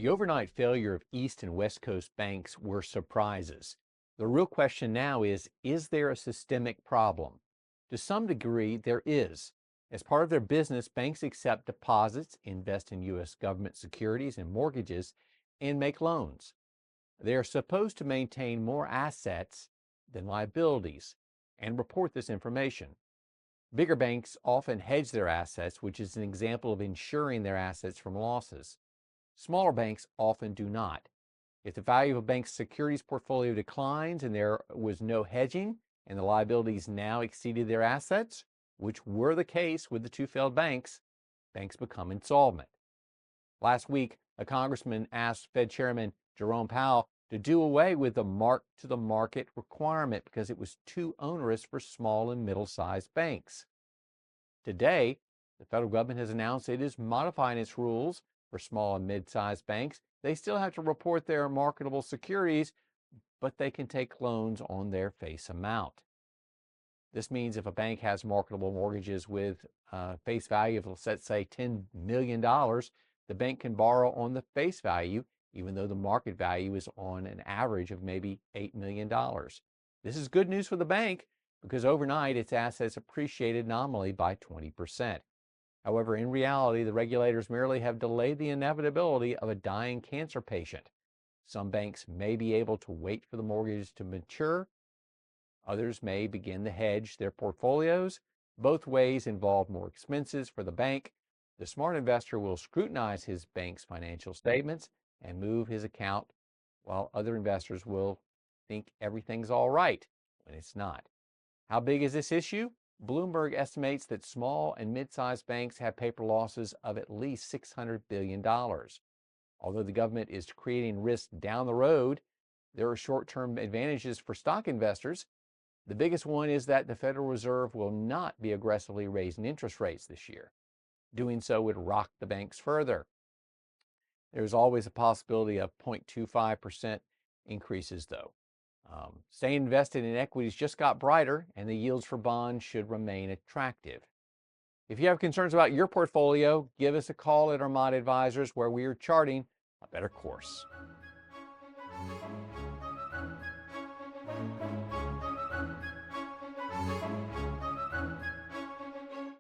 The overnight failure of East and West Coast banks were surprises. The real question now is there a systemic problem? To some degree, there is. As part of their business, banks accept deposits, invest in U.S. government securities and mortgages, and make loans. They are supposed to maintain more assets than liabilities and report this information. Bigger banks often hedge their assets, which is an example of insuring their assets from losses. Smaller banks often do not. If the value of a bank's securities portfolio declines and there was no hedging and the liabilities now exceeded their assets, which were the case with the two failed banks, banks become insolvent. Last week, a congressman asked Fed Chairman Jerome Powell to do away with the mark-to-the-market requirement because it was too onerous for small and middle-sized banks. Today, the federal government has announced it is modifying its rules for small and mid-sized banks. They still have to report their marketable securities, but they can take loans on their face amount. This means if a bank has marketable mortgages with face value of, let's say, $10 million, the bank can borrow on the face value, even though the market value is on an average of maybe $8 million. This is good news for the bank because overnight its assets appreciated nominally by 20%. However, in reality, the regulators merely have delayed the inevitability of a dying cancer patient. Some banks may be able to wait for the mortgages to mature. Others may begin to hedge their portfolios. Both ways involve more expenses for the bank. The smart investor will scrutinize his bank's financial statements and move his account, while other investors will think everything's all right when it's not. How big is this issue? Bloomberg estimates that small and mid-sized banks have paper losses of at least $600 billion. Although the government is creating risk down the road, there are short-term advantages for stock investors. The biggest one is that the Federal Reserve will not be aggressively raising interest rates this year. Doing so would rock the banks further. There's always a possibility of 0.25% increases, though. Staying invested in equities just got brighter, and the yields for bonds should remain attractive. If you have concerns about your portfolio, give us a call at Armada Advisors, where we are charting a better course.